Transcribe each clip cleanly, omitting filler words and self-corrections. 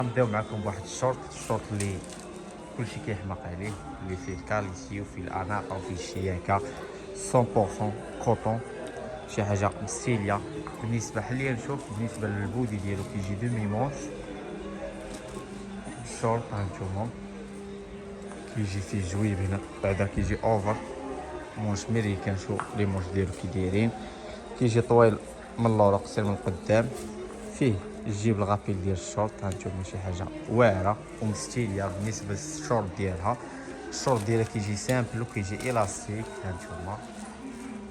نبداو معكم بواحد الشورت اللي كلشي كيحماق عليه، اللي فيه الكاليسي وفيه الاناقه وفيه الشياكه 100% كوطون، شي حاجه مستيليه. بالنسبه حاليا نشوف بالنسبه للبودي ديالو كيجي دومي مونش الشورت، هانتوما كيجي فيه جويب هنا، بعدا كيجي اوفر مونش ميريكان. شو لي مونش ديالو كي دايرين، كيجي طويل من اللور قصير من القدام، فيه الجيب الغابيل ديال الشورت. هانتوما شي حاجه واعره ومستيليه بالنسبه للشورت ديالها. الشورت ديالها كيجي سامبل وكيجي الاستيك. هانتوما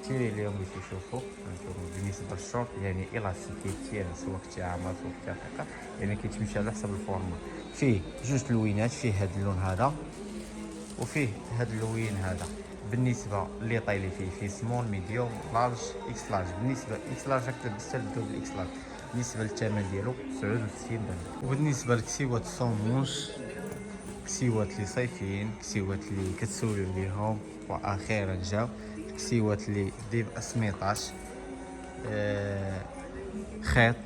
تيري اليوم اللي تشوفوا هانتوما بالنسبه للشورت يعني الاستيك كيتير سواء كنتي عامر سواء كنتي رقيقه، يعني كيتمشي على حسب الفورما. فيه جوج لوينات، فيه هذا اللون هذا وفيه هذا اللوين هذا. بالنسبه لي طاي اللي فيه سمول ميديوم لارج اكس لارج. بالنسبه اكس لارج راك لبست الدوبل اكس لارج. بالنسبه للثمن ديالو 69 درهم. وبالنسبه لكسيوات الصومونش، كسيوات اللي صيفيين، كسيوات اللي كتسولوا عليهم واخيرا جاو، كسيوات اللي ديب 18 خيط،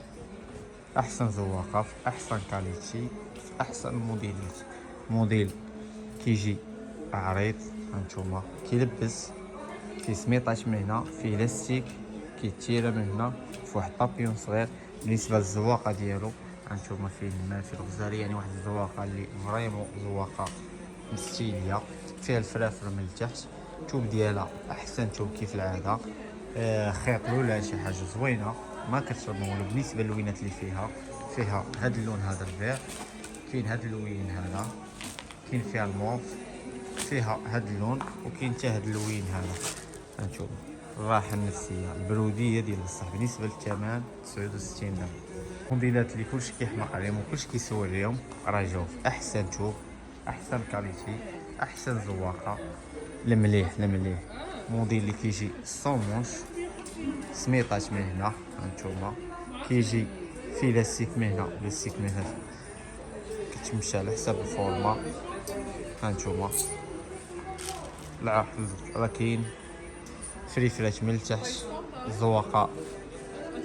احسن زواقه في احسن كاليتي في احسن موديلات. موديل كيجي عريض، هانتوما كيلبس فيه سميطاش من هنا، فيه لاستيك كيتيرا من هنا في واحد طابيون صغير. بالنسبه للزواقه ديالو هانتوما فيه الماء في الغزالي، يعني واحد الزواقه اللي فريمون زواقه مستيليه. فيها الفرافر من التحت، التوب ديالها احسن توب كيف العاده. خيط لولا شي حاجه زوينه ما كتشرب والو. بالنسبه للوينات اللي فيها هذا اللون هذا الفير، كاين هذا اللوين هذا، كاين فيها الموف، فيها هذا اللون، وكاين حتى هذا اللوين هذا. هانتوما الراحه النفسيه البروديه ديال بصح. بالنسبه للثمن 69 درهم. موديلات اللي كلشي كيحماق عليهم وكلشي كيسول عليهم راه جاو في احسن توب، احسن كاليتي، احسن زواقه، المليح المليح. موديل اللي كيجي 100 مونش سميطات من هنا، هانتوما كيجي فيه لاستيك من هنا لاستيك من هنا، كتمشى على حساب الفورما. هانتوما العقل راه كاين فريفرات من التحت، الزواقه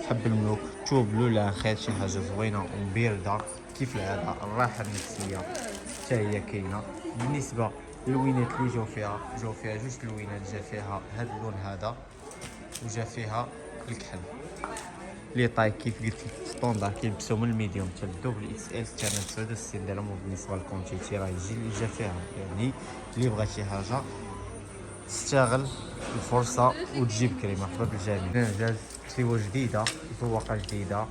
حب الملوك، توب لولا خير شي حاجه زوينه ومبيرده كيف العاده. الراحه النفسيه حتى هي كاينه. بالنسبه للوينات اللي جاو فيها جوج لوينات، جا فيها هذا اللون هذا وجا فيها الكحل. لي طاي كيف قلت لك ستوندار كيلبسوا من الميديوم حتى الدوبل اكس ال، الثمن 69 درهم. وبالنسبه للكونتيتي راه يجي اللي جا فيها، يعني اللي بغى شي حاجه تستغل الفرصه وتجيب كريمه. مرحبا بالجميع. نجاز كسيوه جديده، زواقه جديده،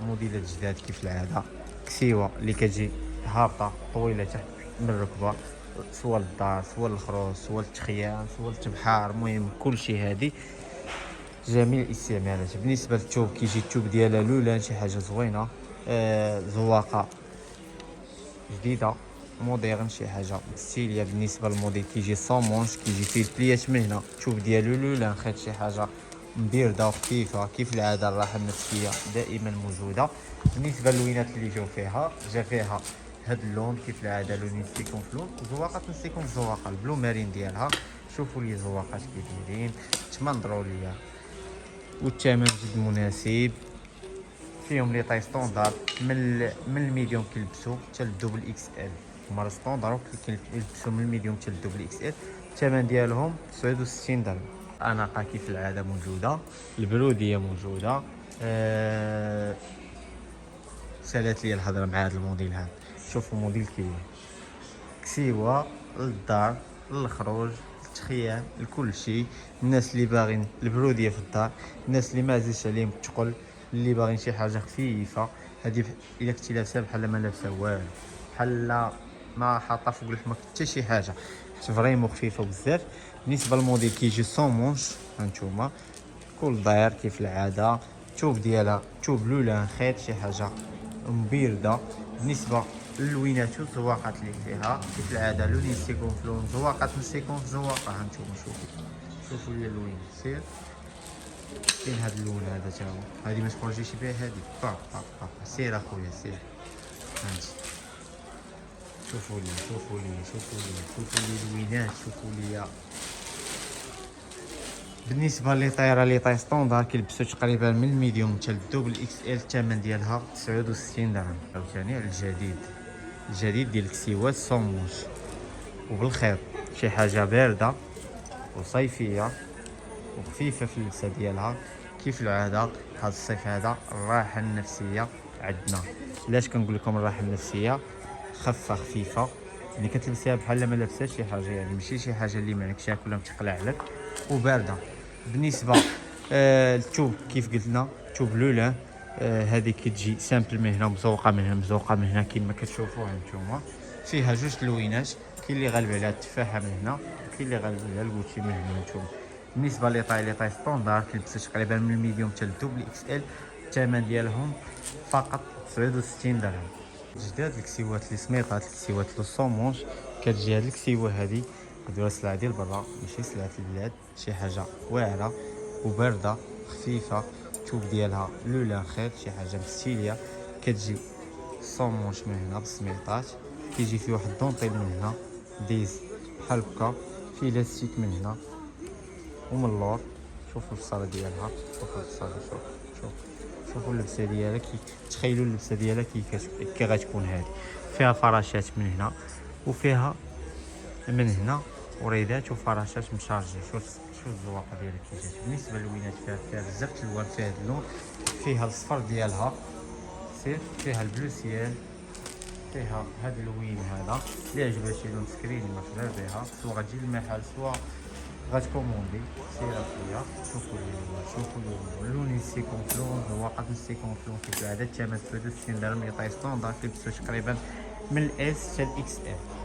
موديلات جداد كيف العاده. كسيوه اللي كتجي هابطه طويله تحت من الركبه، سوا للدار سوا للخروج سوا للتخيام سوا للتبحار، المهم كلشي هادي جميع الاستعمالات. بالنسبه للثوب كيجي الثوب ديالها لولان شي حاجه زوينه، زواقه جديده موديرن شي حاجه ستيليه. بالنسبه للموديل كيجي 100 مونش، كيجي فيه البليات من هنا، الثوب ديالو لولان خيط شي حاجه مبيرده وخفيفه كيف العاده. الراحه النفسيه دائما موجوده. بالنسبه للوينات اللي جا فيها هاد اللون كيف العاده، لون نسيكم في لون، وزواقات نسيكم في زواقه البلو مارين ديالها. شوفوا لي زواقات كي دايرين، تمنظروا ليا. والثمن جد مناسب، فيهم لي طاي ستوندار من الميديوم كيلبسوا حتى للدوبل اكس ال. هما راه ستوندار كيلبسوا من الميديوم حتى للدوبل اكس ال. الثمن ديالهم 69 درهم. اناقه كيف العاده موجوده، البروديه موجوده. سالات لي الهضره مع هذا الموديل هذا. شوفوا موديل كسيوه للدار للخروج للتخييم لكل شيء. الناس اللي باغين البروديه في الدار، الناس اللي ما عزيزش عليهم الثقل، اللي باغيين شي حاجه خفيفه. هذه الا كنتي لابسه بحال ما لابسه والو، بحال ما حاطه فوق الحماك حتى شي حاجه، حيت فريمون خفيفه بزاف. بالنسبه للموديل كيجي 100 مونش، هانتوما كل داير كيف العاده. الثوب ديالها ثوب لولان خيط شي حاجه مبيرده. بالنسبه للوينات والزواقات اللي فيها كيف العاده لون نسيكم في لون، زواقات نسيكم في زواقه. هانتوما شوفوا لي اللوين سير، كاين هذا اللون هذا تا هو، هذه ما تخرجيش بها هذه سير اخويا سير. هانتي شوفوا لي اللوينات، شوفوا لي بالنسبه لي طايره لي طاي ستوندار كيلبسوا تقريبا من الميديوم حتى للدوبل اكس ال. الثمن ديالها 69 درهم. عاوتاني على الجديد ديال الكسيوات صوموش وبالخيط، شي حاجه بارده وصيفيه وخفيفه في اللبسه ديالها. كيف العاده هذا الصيف هذا الراحه النفسيه عندنا. علاش كنقول لكم الراحه النفسيه؟ خفيفه، يعني كتلبسيها بحال ما لابساش شي حاجه، يعني ماشي شي حاجه اللي معك شاك ولا متقلع عليك، وبارده. بالنسبه الثوب كيف قلنا ثوب لولان، هذه كتجي سامبل من هنا مزوقه من هنا مزوقه من هنا كما كتشوفوها نتوما. فيها جوج تلوينات، كاين اللي غالب عليها التفاحه من هنا، كاين اللي غالب عليها الكوتشي من هنا نتوما. بالنسبه لي طاي ستوندار كيلبسوا تقريبا من الميديوم حتى للدوبل اكس ال. الثمن ديالهم فقط 69 درهم. جداد الكسيوات اللي سميطات، الكسيوات لو صومونش. كتجي هاد الكسيوه هادي كديرها سلعه ديال برا ماشي سلعه البلاد، شي حاجه واعره وبارده خفيفه. الثوب ديالها لولان خيط، شي حاجه مستيليه. كتجي صومونش من هنا بالسميطات، كيجي فيه واحد الدونطيل من هنا ديز بحال هكا، فيه لاستيك من هنا ومن اللور. شوفوا الفصاله ديالها، شوفوا الفصاله، شوفوا اللبسه ديالها، تخيلوا اللبسه ديالها كي غتكون هذه. فيها فراشات من هنا وفيها من هنا وريدات وفراشات مشارجه. شوف الزواقه ديالها كي جات. بالنسبه للوينات فيها بزاف الالوان، فيها هاد اللون، فيها الصفر ديالها سير، فيها البلوسيال، فيها هاد اللوين هذا. اللي عجبها شي لون سكريني مرحبا بها، سوا غتجي للمحل سوا غتكوموندي سيرا فيا. شوفوا اللون سيكونفلون، زواقات السيكونفلون كيف العاده. الثمن 69 درهم. طاي ستوندار كيلبسوا تقريبا من الاس حتى الاكس ال.